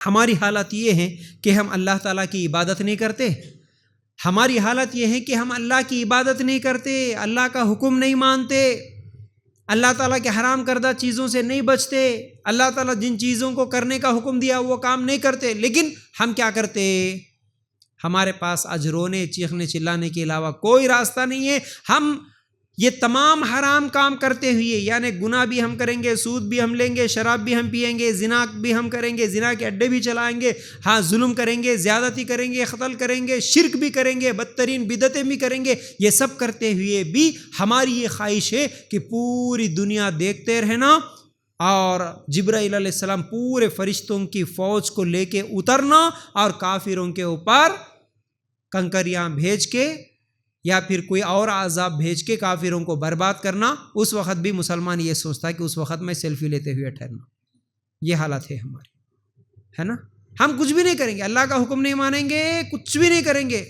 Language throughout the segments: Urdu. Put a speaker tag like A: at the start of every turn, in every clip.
A: ہماری حالت یہ ہے کہ ہم اللہ تعالیٰ کی عبادت نہیں کرتے، ہماری حالت یہ ہے کہ ہم اللہ کی عبادت نہیں کرتے، اللہ کا حکم نہیں مانتے، اللہ تعالیٰ کے حرام کردہ چیزوں سے نہیں بچتے، اللہ تعالیٰ جن چیزوں کو کرنے کا حکم دیا وہ کام نہیں کرتے، لیکن ہم کیا کرتے؟ ہمارے پاس آج رونے چیخنے چلانے کے علاوہ کوئی راستہ نہیں ہے۔ ہم یہ تمام حرام کام کرتے ہوئے، یعنی گناہ بھی ہم کریں گے، سود بھی ہم لیں گے، شراب بھی ہم پئیں گے، زنا بھی ہم کریں گے، زنا کے اڈے بھی چلائیں گے، ہاں ظلم کریں گے، زیادتی کریں گے، قتل کریں گے، شرک بھی کریں گے، بدترین بدعتیں بھی کریں گے، یہ سب کرتے ہوئے بھی ہماری یہ خواہش ہے کہ پوری دنیا دیکھتے رہنا اور جبرائیل علیہ السلام پورے فرشتوں کی فوج کو لے کے اترنا اور کافروں کے اوپر کنکریاں بھیج کے یا پھر کوئی اور عذاب بھیج کے کافروں کو برباد کرنا۔ اس وقت بھی مسلمان یہ سوچتا ہے کہ اس وقت میں سیلفی لیتے ہوئے ٹھہرنا۔ یہ حالت ہے ہماری، ہے نا؟ ہم کچھ بھی نہیں کریں گے، اللہ کا حکم نہیں مانیں گے، کچھ بھی نہیں کریں گے،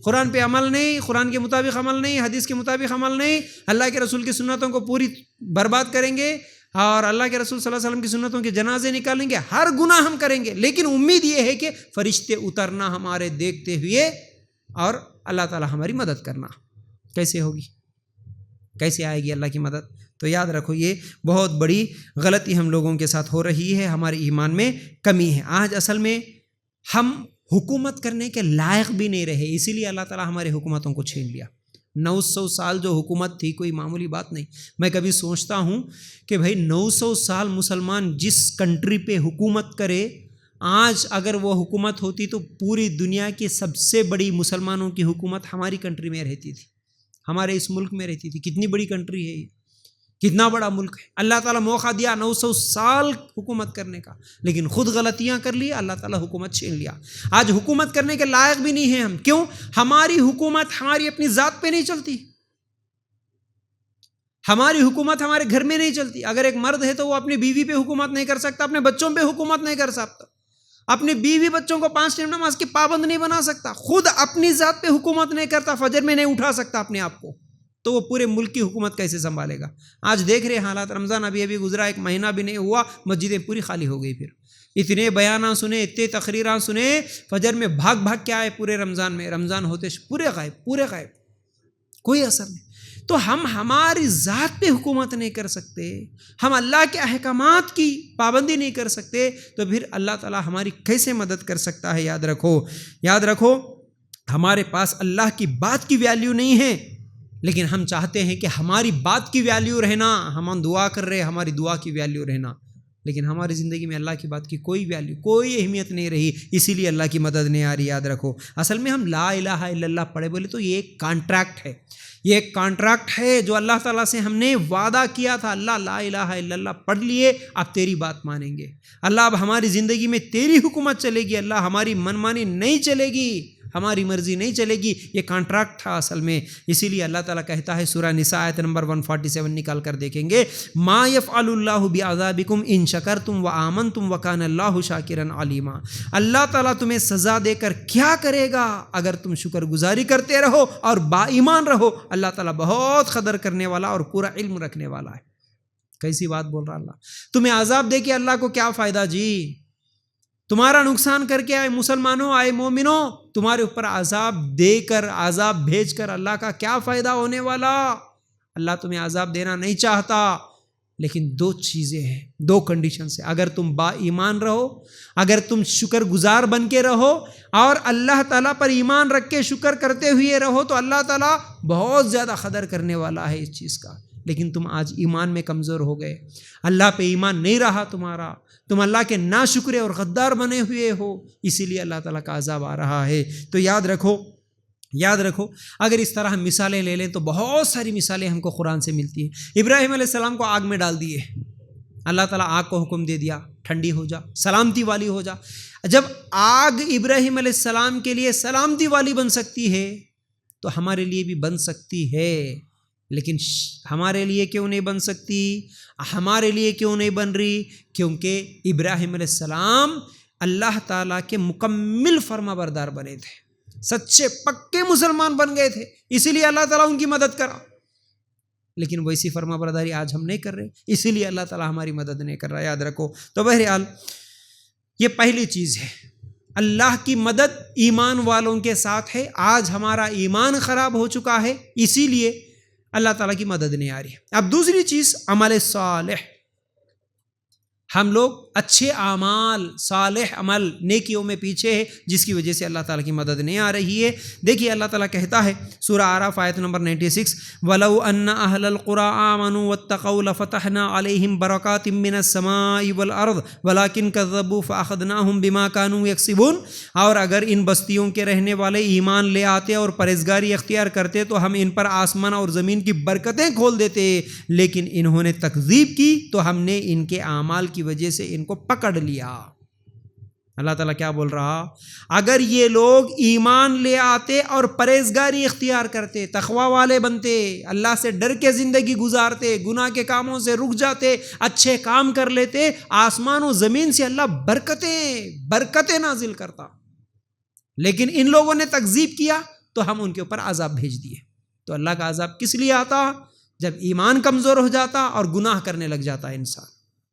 A: قرآن پہ عمل نہیں، قرآن کے مطابق عمل نہیں، حدیث کے مطابق عمل نہیں، اللہ کے رسول کی سنتوں کو پوری برباد کریں گے اور اللہ کے رسول صلی اللہ علیہ وسلم کی سنتوں کے جنازے نکالیں گے، ہر گناہ ہم کریں گے، لیکن امید یہ ہے کہ فرشتے اترنا ہمارے دیکھتے ہوئے اور اللہ تعالیٰ ہماری مدد کرنا۔ کیسے ہوگی؟ کیسے آئے گی اللہ کی مدد؟ تو یاد رکھو یہ بہت بڑی غلطی ہم لوگوں کے ساتھ ہو رہی ہے، ہمارے ایمان میں کمی ہے۔ آج اصل میں ہم حکومت کرنے کے لائق بھی نہیں رہے، اسی لیے اللہ تعالیٰ ہمارے حکومتوں کو چھین لیا۔ 900 سال جو حکومت تھی کوئی معمولی بات نہیں۔ میں کبھی سوچتا ہوں کہ بھائی 900 سال مسلمان جس کنٹری پہ حکومت کرے، آج اگر وہ حکومت ہوتی تو پوری دنیا کی سب سے بڑی مسلمانوں کی حکومت ہماری کنٹری میں رہتی تھی، ہمارے اس ملک میں رہتی تھی۔ کتنی بڑی کنٹری ہے یہ، کتنا بڑا ملک ہے۔ اللہ تعالیٰ موقع دیا 900 سال حکومت کرنے کا، لیکن خود غلطیاں کر لی، اللہ تعالیٰ حکومت چھین لیا۔ آج حکومت کرنے کے لائق بھی نہیں ہیں ہم۔ کیوں؟ ہماری حکومت ہماری اپنی ذات پہ نہیں چلتی، ہماری حکومت ہمارے گھر میں نہیں چلتی۔ اگر ایک مرد ہے تو وہ اپنی بیوی پہ حکومت نہیں کر سکتا، اپنے بچوں پہ حکومت نہیں کر سکتا، اپنی بیوی بچوں کو 5 ٹائم نماز کی پابند نہیں بنا سکتا، خود اپنی ذات پہ حکومت نہیں کرتا، فجر میں نہیں اٹھا سکتا اپنے آپ کو، تو وہ پورے ملک کی حکومت کیسے سنبھالے گا؟ آج دیکھ رہے حالات، رمضان ابھی گزرا، 1 مہینہ بھی نہیں ہوا، مسجدیں پوری خالی ہو گئی۔ پھر اتنے بیانات سنے، اتنے تقریرات سنے، فجر میں بھاگ کے آئے پورے رمضان میں، رمضان ہوتے پورے غائب، کوئی اثر نہیں۔ تو ہم ہماری ذات پہ حکومت نہیں کر سکتے، ہم اللہ کے احکامات کی پابندی نہیں کر سکتے، تو پھر اللہ تعالیٰ ہماری کیسے مدد کر سکتا ہے؟ یاد رکھو ہمارے پاس اللہ کی بات کی ویلیو نہیں ہے، لیکن ہم چاہتے ہیں کہ ہماری بات کی ویلیو رہنا، ہم دعا کر رہے ہماری دعا کی ویلیو رہنا، لیکن ہماری زندگی میں اللہ کی بات کی کوئی ویلیو، کوئی اہمیت نہیں رہی، اسی لیے اللہ کی مدد نہیں آ رہی۔ یاد رکھو اصل میں ہم لا الہ الا اللہ پڑھے بولے تو یہ ایک کانٹریکٹ ہے، یہ ایک کانٹریکٹ ہے جو اللہ تعالیٰ سے ہم نے وعدہ کیا تھا۔ اللہ لا الہ الا اللہ پڑھ لیے، اب تیری بات مانیں گے، اللہ اب ہماری زندگی میں تیری حکومت چلے گی، اللہ ہماری منمانی نہیں چلے گی، ہماری مرضی نہیں چلے گی۔ یہ کانٹریکٹ تھا اصل میں، اسی لیے اللہ تعالیٰ کہتا ہے سورہ نساء آیت نمبر 147 نکال کر دیکھیں گے، ما یفعل اللہ بعذابکم ان شکرتم وآمنتم وکان اللہ شاکرا علیما۔ اللہ تعالیٰ تمہیں سزا دے کر کیا کرے گا اگر تم شکر گزاری کرتے رہو اور با ایمان رہو۔ اللہ تعالیٰ بہت قدر کرنے والا اور پورا علم رکھنے والا ہے۔ کیسی بات بول رہا اللہ، تمہیں عذاب دے کے اللہ کو کیا فائدہ جی؟ تمہارا نقصان کر کے آئے مسلمانوں، آئے مومنوں، تمہارے اوپر عذاب دے کر، عذاب بھیج کر اللہ کا کیا فائدہ ہونے والا؟ اللہ تمہیں عذاب دینا نہیں چاہتا، لیکن 2 چیزیں ہیں، 2 کنڈیشنز ہیں۔ اگر تم با ایمان رہو، اگر تم شکر گزار بن کے رہو اور اللہ تعالیٰ پر ایمان رکھ کے شکر کرتے ہوئے رہو، تو اللہ تعالیٰ بہت زیادہ قدر کرنے والا ہے اس چیز کا۔ لیکن تم آج ایمان میں کمزور ہو گئے، اللہ پہ ایمان نہیں رہا تمہارا، تم اللہ کے ناشکرے اور غدار بنے ہوئے ہو، اسی لیے اللہ تعالیٰ کا عذاب آ رہا ہے۔ تو یاد رکھو اگر اس طرح ہم مثالیں لے لیں تو بہت ساری مثالیں ہم کو قرآن سے ملتی ہیں۔ ابراہیم علیہ السلام کو آگ میں ڈال دیے، اللہ تعالیٰ آگ کو حکم دے دیا ٹھنڈی ہو جا، سلامتی والی ہو جا۔ جب آگ ابراہیم علیہ السلام کے لیے سلامتی والی بن سکتی ہے تو ہمارے لیے بھی بن سکتی ہے، لیکن ہمارے لیے کیوں نہیں بن سکتی؟ ہمارے لیے کیوں نہیں بن رہی؟ کیونکہ ابراہیم علیہ السلام اللہ تعالیٰ کے مکمل فرما بردار بنے تھے، سچے پکے مسلمان بن گئے تھے، اسی لیے اللہ تعالیٰ ان کی مدد کرا۔ لیکن ویسی فرما برداری آج ہم نہیں کر رہے، اسی لیے اللہ تعالیٰ ہماری مدد نہیں کر رہا۔ یاد رکھو۔ تو بہرحال یہ پہلی چیز ہے، اللہ کی مدد ایمان والوں کے ساتھ ہے۔ آج ہمارا ایمان خراب ہو چکا ہے، اسی لیے اللہ تعالیٰ کی مدد نہیں آ رہی ہے۔ اب دوسری چیز عمل صالح، ہم لوگ اچھے اعمال، صالح عمل، نیکیوں میں پیچھے ہے، جس کی وجہ سے اللہ تعالیٰ کی مدد نہیں آ رہی ہے۔ دیکھیے اللہ تعالیٰ کہتا ہے سورہ اعراف آیت نمبر 96، وَلَوْ أَنَّ أَهْلَ الْقُرَىٰ آمَنُوا وَاتَّقَوْا لَفَتَحْنَا عَلَيْهِمْ بَرَكَاتٍ مِّنَ السَّمَاءِ وَالْأَرْضِ وَلَٰكِن كَذَّبُوا فَأَخَذْنَاهُمْ بِمَا كَانُوا يَكْسِبُونَ۔ اور اگر ان بستیوں کے رہنے والے ایمان لے آتے اور پرہیزگاری اختیار کرتے تو ہم ان پر آسمان اور زمین کی برکتیں کھول دیتے، لیکن انہوں نے تکذیب کی تو ہم نے ان کے اعمال کی وجہ سے ان کو پکڑ لیا۔ اللہ تعالیٰ کیا بول رہا؟ اگر یہ لوگ ایمان لے آتے اور پرہیزگاری اختیار کرتے، تقوی والے بنتے، اللہ سے ڈر کے زندگی گزارتے، گناہ کے کاموں سے رک جاتے، اچھے کام کر لیتے، آسمان و زمین سے اللہ برکتیں نازل کرتا۔ لیکن ان لوگوں نے تکذیب کیا تو ہم ان کے اوپر عذاب بھیج دیے۔ تو اللہ کا عذاب کس لیے آتا؟ جب ایمان کمزور ہو جاتا اور گناہ کرنے لگ جاتا انسان۔